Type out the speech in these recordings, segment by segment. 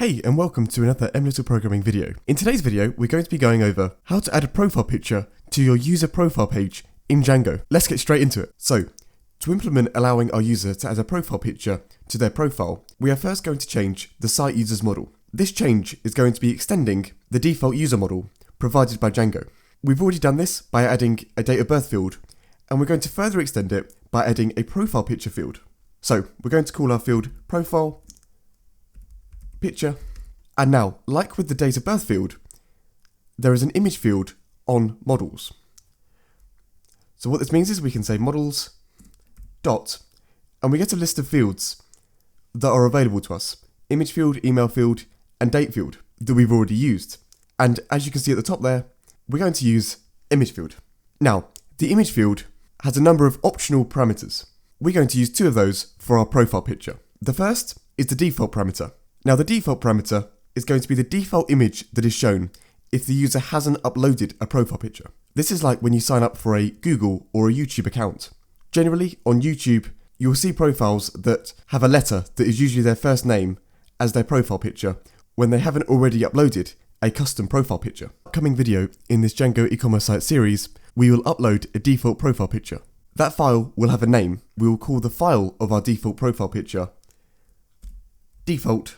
Hey and welcome to another MLittleProgramming video. In today's video, we're going to be going over how to add a profile picture to your user profile page in Django. Let's get straight into it. So, to implement allowing our user to add a profile picture to their profile, we are first going to change the site users model. This change is going to be extending the default user model provided by Django. We've already done this by adding a date of birth field, and we're going to further extend it by adding a profile picture field. So, we're going to call our field profile picture, and now, like with the date of birth field, there is an image field on models. So what this means is we can say models dot, and we get a list of fields that are available to us: image field, email field, and date field that we've already used. And as you can see at the top there, we're going to use image field. Now, the image field has a number of optional parameters. We're going to use two of those for our profile picture. The first is the default parameter. Now, the default parameter is going to be the default image that is shown if the user hasn't uploaded a profile picture. This is like when you sign up for a Google or a YouTube account. Generally, on YouTube, you'll see profiles that have a letter that is usually their first name as their profile picture when they haven't already uploaded a custom profile picture. Upcoming video in this Django e-commerce site series, we will upload a default profile picture. That file will have a name. We will call the file of our default profile picture default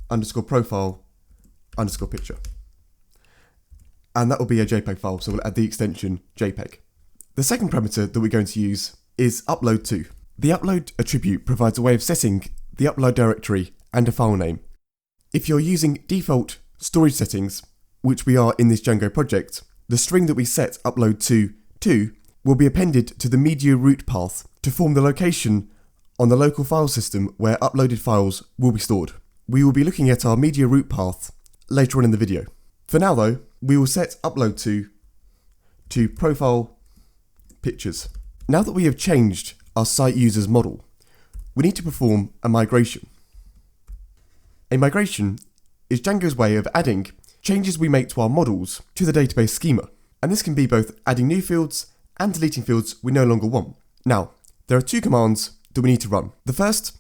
_profile _picture. And that will be a JPEG file, so we'll add the extension JPEG. The second parameter that we're going to use is upload to. The upload attribute provides a way of setting the upload directory and a file name. If you're using default storage settings, which we are in this Django project, the string that we set upload to will be appended to the media root path to form the location on the local file system where uploaded files will be stored. We will be looking at our media root path later on in the video. For now though, we will set upload to profile pictures. Now that we have changed our site users model, we need to perform a migration. A migration is Django's way of adding changes we make to our models to the database schema. And this can be both adding new fields and deleting fields we no longer want. Now, there are two commands that we need to run. The first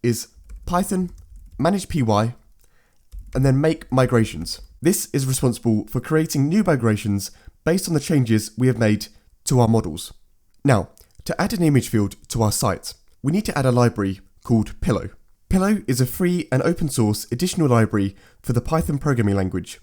is Python manage py and then make migrations. This is responsible for creating new migrations based on the changes we have made to our models. Now, to add an image field to our site, we need to add a library called Pillow. Pillow is a free and open source additional library for the Python programming language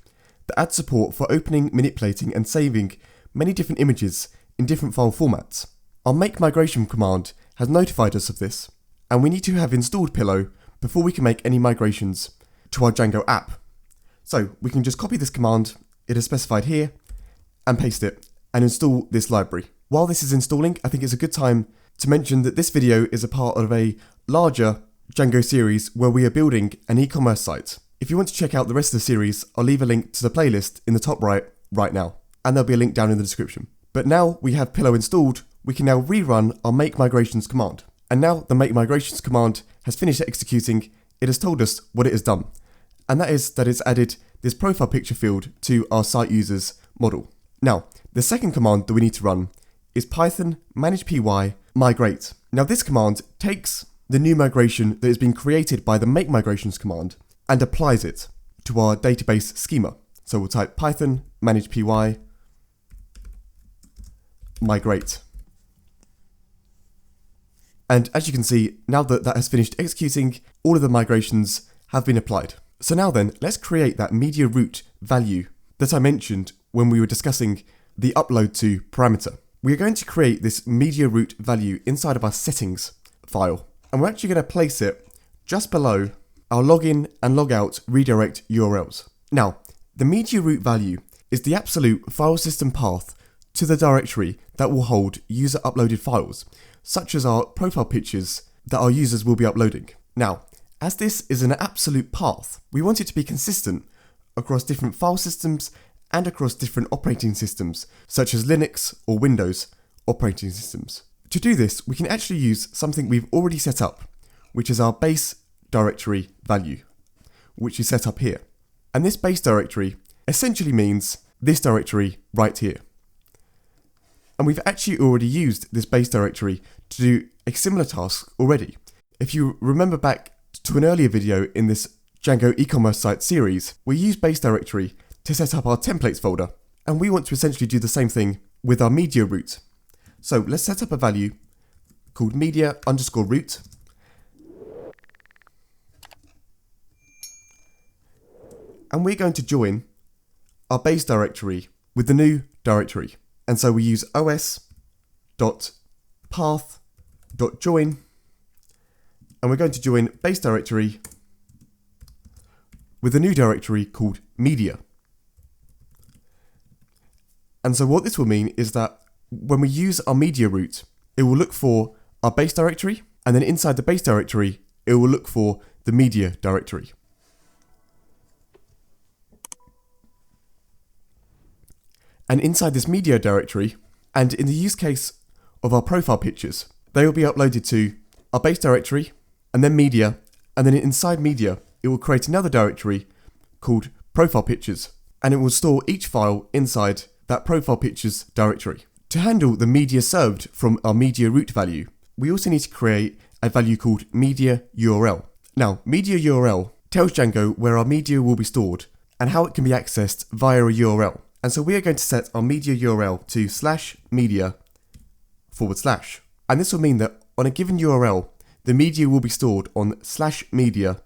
that adds support for opening, manipulating and saving many different images in different file formats. Our make migration command has notified us of this, and we need to have installed Pillow before we can make any migrations to our Django app. So we can just copy this command, it is specified here, and paste it and install this library. While this is installing, I think it's a good time to mention that this video is a part of a larger Django series where we are building an e-commerce site. If you want to check out the rest of the series, I'll leave a link to the playlist in the top right now, and there'll be a link down in the description. But now we have Pillow installed, we can now rerun our make migrations command. And now the make migrations command has finished executing. It has told us what it has done, and that is that it's added this profile picture field to our site users model. Now, the second command that we need to run is Python manage py migrate. Now this command takes the new migration that has been created by the make migrations command and applies it to our database schema. So we'll type Python manage py migrate. And as you can see, now that that has finished executing, all of the migrations have been applied. So now then, let's create that media root value that I mentioned when we were discussing the upload to parameter. We are going to create this media root value inside of our settings file, and we're actually going to place it just below our login and logout redirect URLs. Now, the media root value is the absolute file system path to the directory that will hold user uploaded files, such as our profile pictures that our users will be uploading. Now, as this is an absolute path, we want it to be consistent across different file systems and across different operating systems, such as Linux or Windows operating systems. To do this, we can actually use something we've already set up, which is our base directory value, which is set up here. And this base directory essentially means this directory right here. And we've actually already used this base directory to do a similar task already. If you remember back to an earlier video in this Django e-commerce site series, we use base directory to set up our templates folder, and we want to essentially do the same thing with our media root. So let's set up a value called media_root. And we're going to join our base directory with the new directory. And so we use os.path.join, and we're going to join base directory with a new directory called media. And so what this will mean is that when we use our media root, it will look for our base directory, and then inside the base directory, it will look for the media directory. And inside this media directory, and in the use case of our profile pictures, they will be uploaded to our base directory, and then media, and then inside media, it will create another directory called profile pictures, and it will store each file inside that profile pictures directory. To handle the media served from our media root value, we also need to create a value called media URL. Now, media URL tells Django where our media will be stored and how it can be accessed via a URL. And so we are going to set our media URL to /media/. And this will mean that on a given URL, the media will be stored on /media/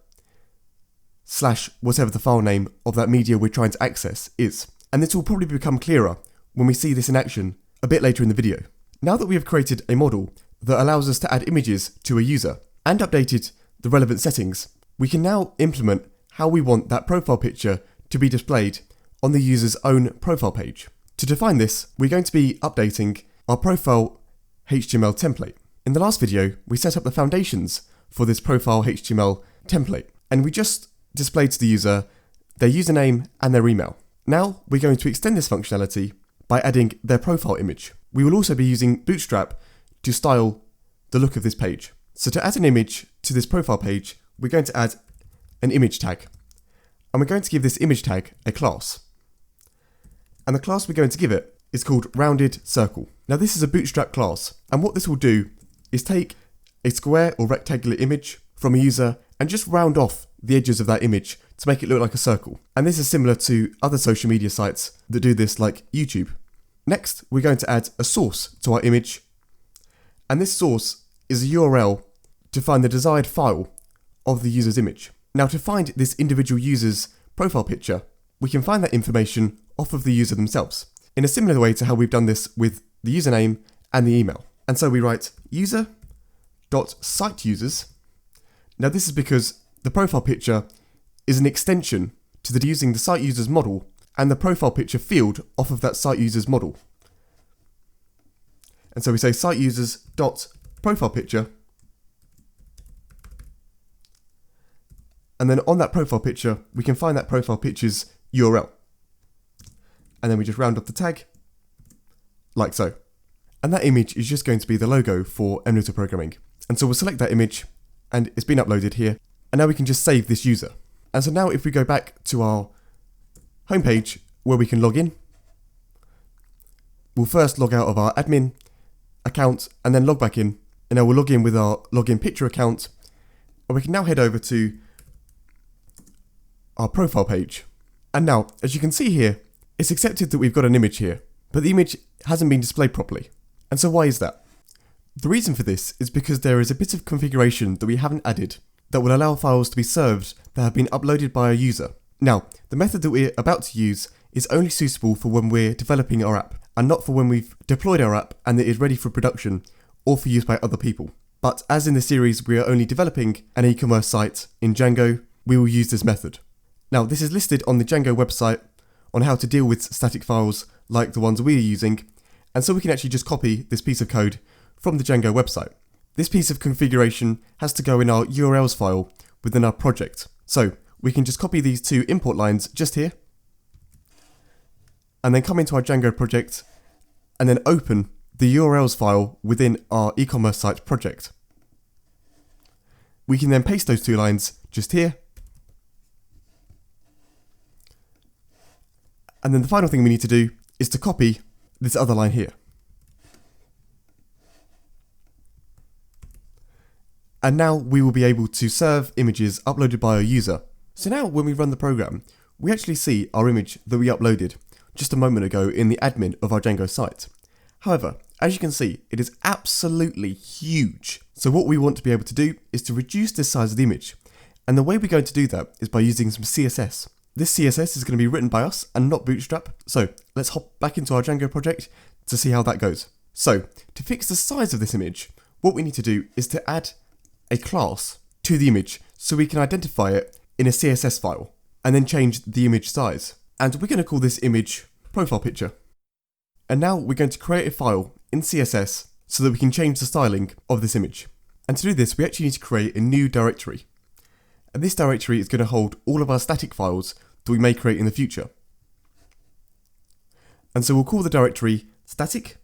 whatever the file name of that media we're trying to access is. And this will probably become clearer when we see this in action a bit later in the video. Now that we have created a model that allows us to add images to a user and updated the relevant settings, we can now implement how we want that profile picture to be displayed on the user's own profile page. To define this, we're going to be updating our profile HTML template. In the last video, we set up the foundations for this profile HTML template, and we just displayed to the user their username and their email. Now we're going to extend this functionality by adding their profile image. We will also be using Bootstrap to style the look of this page. So to add an image to this profile page, we're going to add an image tag. And we're going to give this image tag a class. And the class we're going to give it is called rounded circle. Now this is a Bootstrap class, and what this will do is take a square or rectangular image from a user and just round off the edges of that image to make it look like a circle. And this is similar to other social media sites that do this, like YouTube. Next, we're going to add a source to our image, and this source is a URL to find the desired file of the user's image. Now to find this individual user's profile picture, we can find that information off of the user themselves, in a similar way to how we've done this with the username and the email. And so we write user.siteUsers. Now this is because the profile picture is an extension to using the site users model and the profile picture field off of that site users model. And so we say site users dot profile picture, and then on that profile picture we can find that profile picture's URL, and then we just round up the tag like so, and that image is just going to be the logo for MLittleProgramming. And so we'll select that image, and it's been uploaded here, and now we can just save this user. And so now if we go back to our homepage where we can log in, we'll first log out of our admin account and then log back in, and now we'll log in with our login picture account, and we can now head over to our profile page. And now, as you can see here, it's accepted that we've got an image here, but the image hasn't been displayed properly. And so why is that? The reason for this is because there is a bit of configuration that we haven't added that will allow files to be served that have been uploaded by a user. Now, the method that we're about to use is only suitable for when we're developing our app, and not for when we've deployed our app and it is ready for production or for use by other people. But as in the series we are only developing an e-commerce site in Django, we will use this method. Now, this is listed on the Django website on how to deal with static files like the ones we are using, and so we can actually just copy this piece of code from the Django website. This piece of configuration has to go in our URLs file within our project. So we can just copy these two import lines just here, and then come into our Django project, and then open the URLs file within our e-commerce site project. We can then paste those two lines just here. And then the final thing we need to do is to copy this other line here. And now we will be able to serve images uploaded by our user. So now when we run the program, we actually see our image that we uploaded just a moment ago in the admin of our Django site. However, as you can see, it is absolutely huge. So what we want to be able to do is to reduce the size of the image. And the way we're going to do that is by using some CSS. This CSS is going to be written by us and not Bootstrap. So let's hop back into our Django project to see how that goes. So to fix the size of this image, what we need to do is to add a class to the image so we can identify it in a CSS file and then change the image size. And we're going to call this image profile picture. And now we're going to create a file in CSS so that we can change the styling of this image. And to do this, we actually need to create a new directory. And this directory is going to hold all of our static files that we may create in the future. And so we'll call the directory static.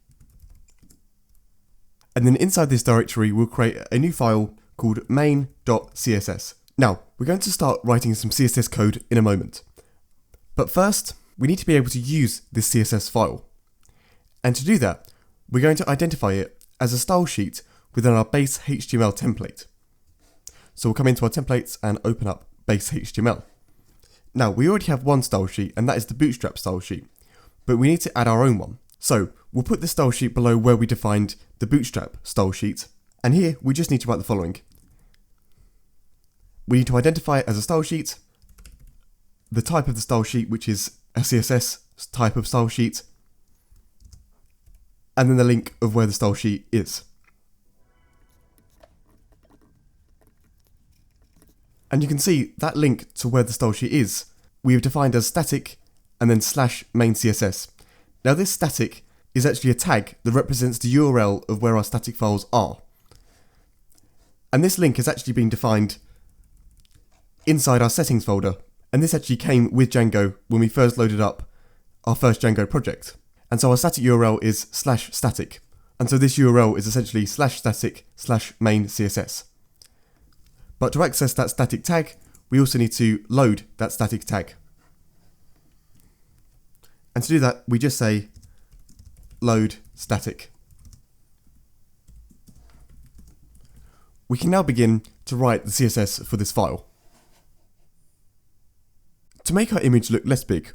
And then inside this directory, we'll create a new file called main.css. Now, we're going to start writing some CSS code in a moment. But first, we need to be able to use this CSS file. And to do that, we're going to identify it as a style sheet within our base HTML template. So we'll come into our templates and open up base HTML. Now, we already have one style sheet, and that is the Bootstrap style sheet. But we need to add our own one. So we'll put the style sheet below where we defined the Bootstrap style sheet. And here, we just need to write the following. We need to identify it as a style sheet, the type of the style sheet, which is a CSS type of style sheet, and then the link of where the style sheet is. And you can see that link to where the style sheet is, we have defined as static and then /main CSS. Now this static is actually a tag that represents the URL of where our static files are. And this link has actually been defined inside our settings folder. And this actually came with Django when we first loaded up our first Django project. And so our static URL is /static. And so this URL is essentially /static/main CSS. But to access that static tag, we also need to load that static tag. And to do that, we just say load static. We can now begin to write the CSS for this file. To make our image look less big,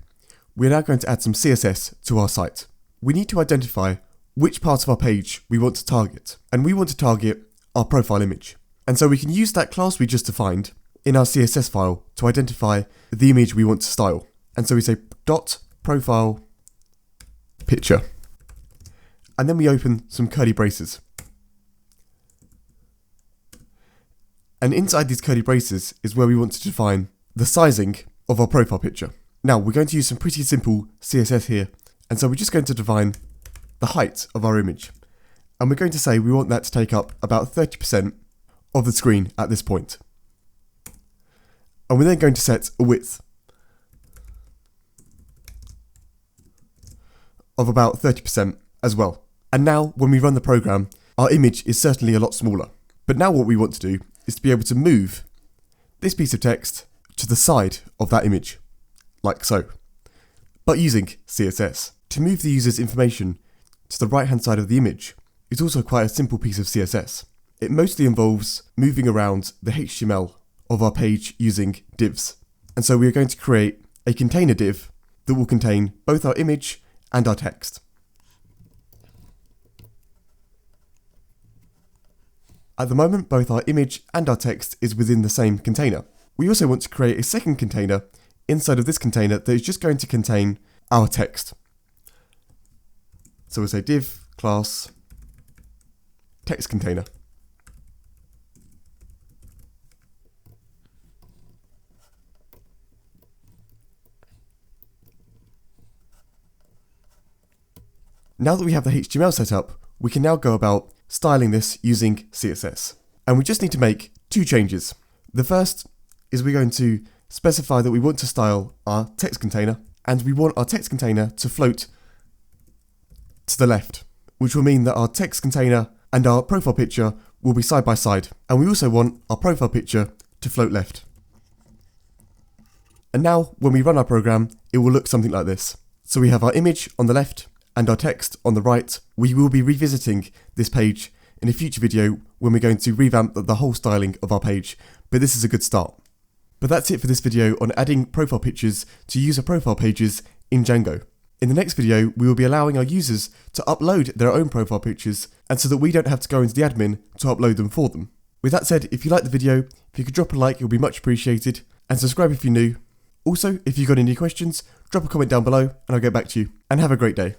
we're now going to add some CSS to our site. We need to identify which part of our page we want to target, and we want to target our profile image. And so we can use that class we just defined in our CSS file to identify the image we want to style. And so we say .profile picture. And then we open some curly braces. And inside these curly braces is where we want to define the sizing of our profile picture. Now we're going to use some pretty simple CSS here. And so we're just going to define the height of our image. And we're going to say we want that to take up about 30% of the screen at this point. And we're then going to set a width of about 30% as well. And now when we run the program, our image is certainly a lot smaller. But now what we want to do is to be able to move this piece of text to the side of that image, like so, but using CSS. To move the user's information to the right hand side of the image is also quite a simple piece of CSS. It mostly involves moving around the HTML of our page using divs. And so we are going to create a container div that will contain both our image and our text. At the moment, both our image and our text is within the same container. We also want to create a second container inside of this container that is just going to contain our text. So we'll say div class text container. Now that we have the HTML set up, we can now go about styling this using CSS. And we just need to make two changes. The first is we're going to specify that we want to style our text container, and we want our text container to float to the left, which will mean that our text container and our profile picture will be side by side. And we also want our profile picture to float left. And now when we run our program, it will look something like this. So we have our image on the left and our text on the right. We will be revisiting this page in a future video when we're going to revamp the whole styling of our page, but this is a good start. But that's it for this video on adding profile pictures to user profile pages in Django. In the next video, we will be allowing our users to upload their own profile pictures, and so that we don't have to go into the admin to upload them for them. With that said, if you liked the video, if you could drop a like, it would be much appreciated, and subscribe if you're new. Also, if you've got any questions, drop a comment down below and I'll get back to you. And have a great day.